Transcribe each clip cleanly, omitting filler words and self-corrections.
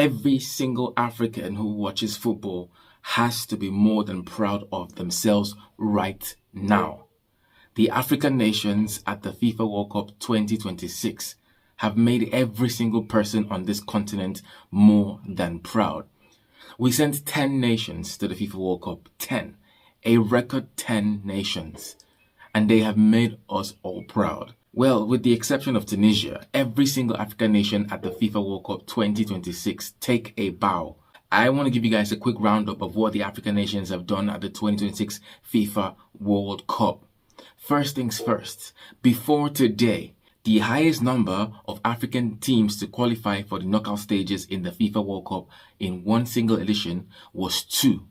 Every single African who watches football has to be more than proud of themselves right now. The African nations at the FIFA World Cup 2026 have made every single person on this continent more than proud. We sent 10 nations to the FIFA World Cup, 10, a record 10 nations, and they have made us all proud. Well, with the exception of Tunisia, every single African nation at the FIFA World Cup 2026 take a bow. I want to give you guys a quick roundup of what the African nations have done at the 2026 FIFA World Cup. First things first, before today, the highest number of African teams to qualify for the knockout stages in the FIFA World Cup in one single edition was 2.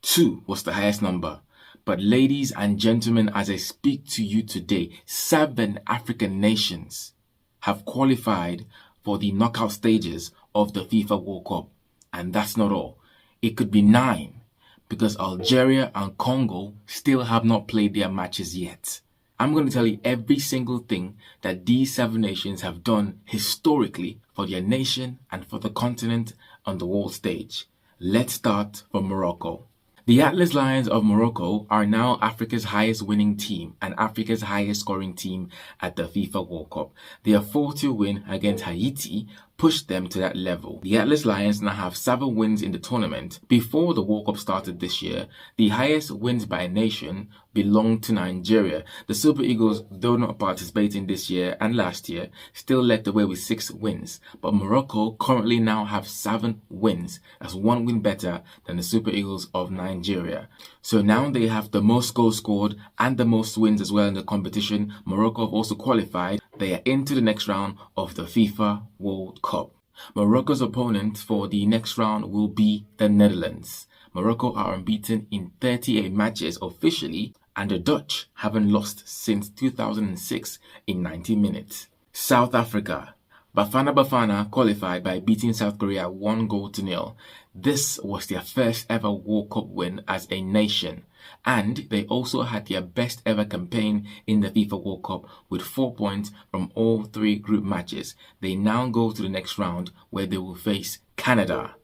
2 was the highest number. But ladies and gentlemen, as I speak to you today, 7 African nations have qualified for the knockout stages of the FIFA World Cup. And that's not all. It could be 9 because Algeria and Congo still have not played their matches yet. I'm going to tell you every single thing that these 7 nations have done historically for their nation and for the continent on the world stage. Let's start from Morocco. The Atlas Lions of Morocco are now Africa's highest winning team and Africa's highest scoring team at the FIFA World Cup. Their 4-2 win against Haiti pushed them to that level. The Atlas Lions now have 7 wins in the tournament. Before the World Cup started this year, the highest wins by a nation belonged to Nigeria. The Super Eagles, though not participating this year and last year, still led the way with 6 wins. But Morocco currently now have 7 wins. That's 1 win better than the Super Eagles of Nigeria. So now they have the most goals scored and the most wins as well in the competition. Morocco have also qualified. They are into the next round of the FIFA World Cup. Morocco's opponent for the next round will be the Netherlands. Morocco are unbeaten in 38 matches officially, and the Dutch haven't lost since 2006 in 90 minutes. South Africa. Bafana Bafana qualified by beating South Korea 1-0. This was their first ever World Cup win as a nation, and they also had their best ever campaign in the FIFA World Cup with 4 points from all 3 group matches. They now go to the next round where they will face Canada.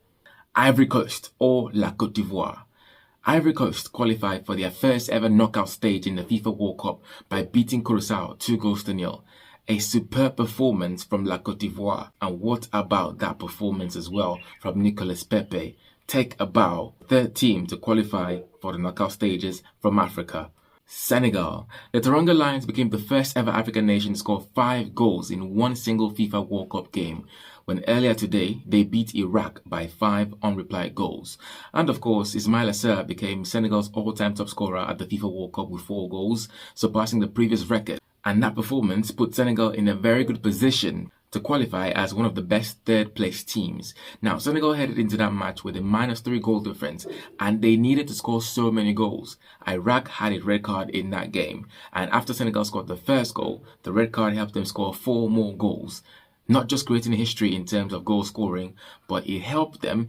Ivory Coast or La Côte d'Ivoire. Ivory Coast qualified for their first ever knockout stage in the FIFA World Cup by beating Curaçao 2-0. A superb performance from La Côte d'Ivoire. And what about that performance as well from Nicolas Pepe? Take a bow. 3rd team to qualify for the knockout stages from Africa. Senegal. The Teranga Lions became the first ever African nation to score 5 goals in one single FIFA World Cup game, when earlier today they beat Iraq by 5 unreplied goals. And of course, Ismail Assar became Senegal's all-time top scorer at the FIFA World Cup with 4 goals, surpassing the previous record. And that performance put Senegal in a very good position to qualify as one of the best 3rd place teams. Now, Senegal headed into that match with a -3 goal difference, and they needed to score so many goals. Iraq had a red card in that game, and after Senegal scored the first goal, the red card helped them score 4 more goals. Not just creating history in terms of goal scoring, but it helped them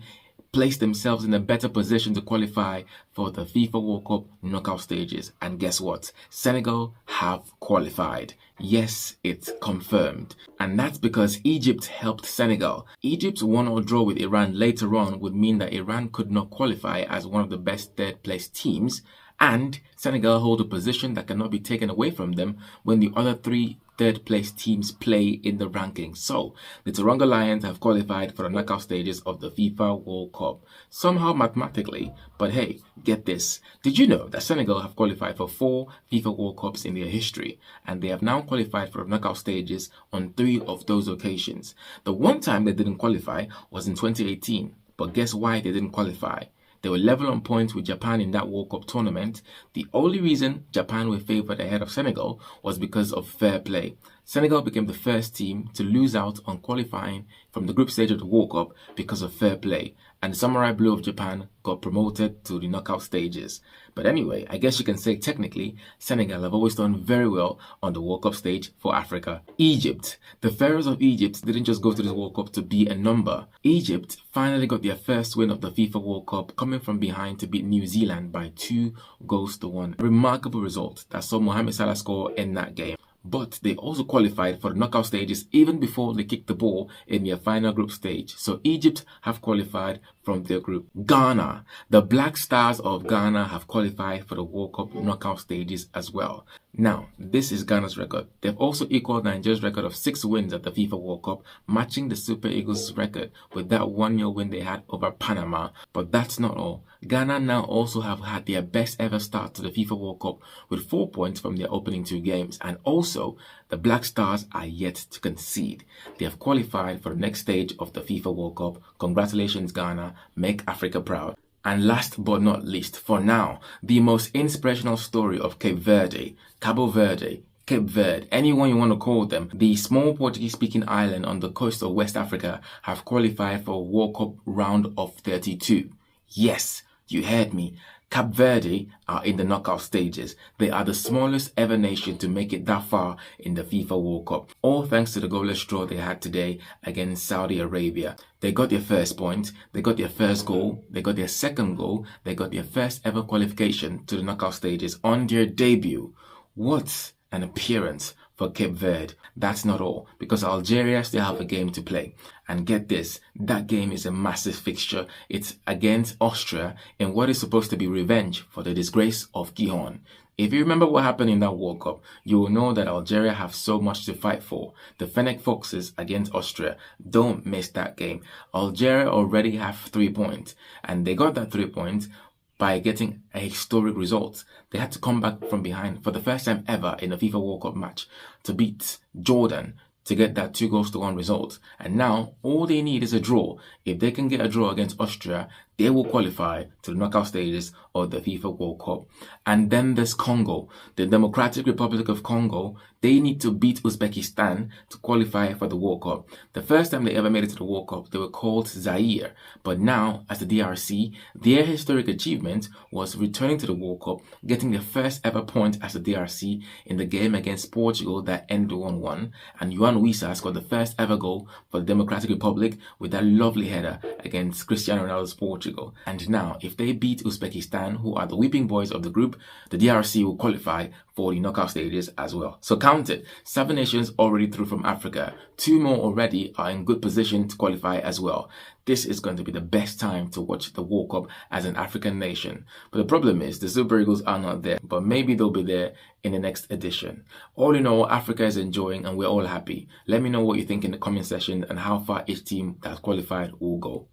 place themselves in a better position to qualify for the FIFA World Cup knockout stages. And guess what? Senegal have qualified. Yes, it's confirmed. And that's because Egypt helped Senegal. Egypt's 1-1 draw with Iran later on would mean that Iran could not qualify as one of the best 3rd place teams, and Senegal hold a position that cannot be taken away from them when the other 3 3rd place teams play in the rankings. So, the Teranga Lions have qualified for the knockout stages of the FIFA World Cup, somehow mathematically. But hey, get this. Did you know that Senegal have qualified for 4 FIFA World Cups in their history, and they have now qualified for the knockout stages on 3 of those occasions? The one time they didn't qualify was in 2018, but guess why they didn't qualify? They were level on points with Japan in that World Cup tournament. The only reason Japan were favoured ahead of Senegal was because of fair play. Senegal became the first team to lose out on qualifying from the group stage of the World Cup because of fair play, and the Samurai Blue of Japan got promoted to the knockout stages. But anyway, I guess you can say technically Senegal have always done very well on the World Cup stage for Africa. Egypt. The Pharaohs of Egypt didn't just go to this World Cup to be a number. Egypt finally got their first win of the FIFA World Cup, coming from behind to beat New Zealand by 2-1. A remarkable result that saw Mohamed Salah score in that game. but they also qualified for the knockout stages even before they kicked the ball in their final group stage. So Egypt have qualified from their group. Ghana, the Black Stars of Ghana have qualified for the World Cup knockout stages as well. Now, this is Ghana's record. They've also equaled Nigeria's record of 6 wins at the FIFA World Cup, matching the Super Eagles' record with that 1-0 win they had over Panama. But that's not all. Ghana now also have had their best ever start to the FIFA World Cup with 4 points from their opening 2 games. And also, the Black Stars are yet to concede. They have qualified for the next stage of the FIFA World Cup. Congratulations, Ghana. Make Africa proud. And last but not least, for now, the most inspirational story of Cape Verde, Cabo Verde, Cape Verde, anyone you want to call them, the small Portuguese-speaking island on the coast of West Africa have qualified for a World Cup round of 32. Yes, you heard me. Cape Verde are in the knockout stages. They are the smallest ever nation to make it that far in the FIFA World Cup. All thanks to the goalless draw they had today against Saudi Arabia. They got their first point, they got their first goal, they got their second goal, they got their first ever qualification to the knockout stages on their debut. What an appearance for Cape Verde. That's not all, because Algeria still have a game to play. And get this, that game is a massive fixture. It's against Austria in what is supposed to be revenge for the disgrace of Gihon. If you remember what happened in that World Cup, you will know that Algeria have so much to fight for. The Fennec Foxes against Austria. Don't miss that game. Algeria already have 3 points, and they got that 3 points by getting a historic result. They had to come back from behind for the first time ever in a FIFA World Cup match to beat Jordan to get that 2-1 result. And now all they need is a draw. If they can get a draw against Austria, they will qualify to the knockout stages of the FIFA World Cup. And then there's Congo, the Democratic Republic of Congo. They need to beat Uzbekistan to qualify for the World Cup. The first time they ever made it to the World Cup, they were called Zaire. But now, as the DRC, their historic achievement was returning to the World Cup, getting their first ever point as the DRC in the game against Portugal that ended 1-1. And Yohan Wissa scored the first ever goal for the Democratic Republic with that lovely header against Cristiano Ronaldo's Portugal. And now, if they beat Uzbekistan, who are the weeping boys of the group, the DRC will qualify for the knockout stages as well. So count it, 7 nations already through from Africa. 2 more already are in good position to qualify as well. This is going to be the best time to watch the World Cup as an African nation. But the problem is the Super Eagles are not there, but maybe they'll be there in the next edition. All in all, Africa is enjoying and we're all happy. Let me know what you think in the comment section and how far each team that has qualified will go.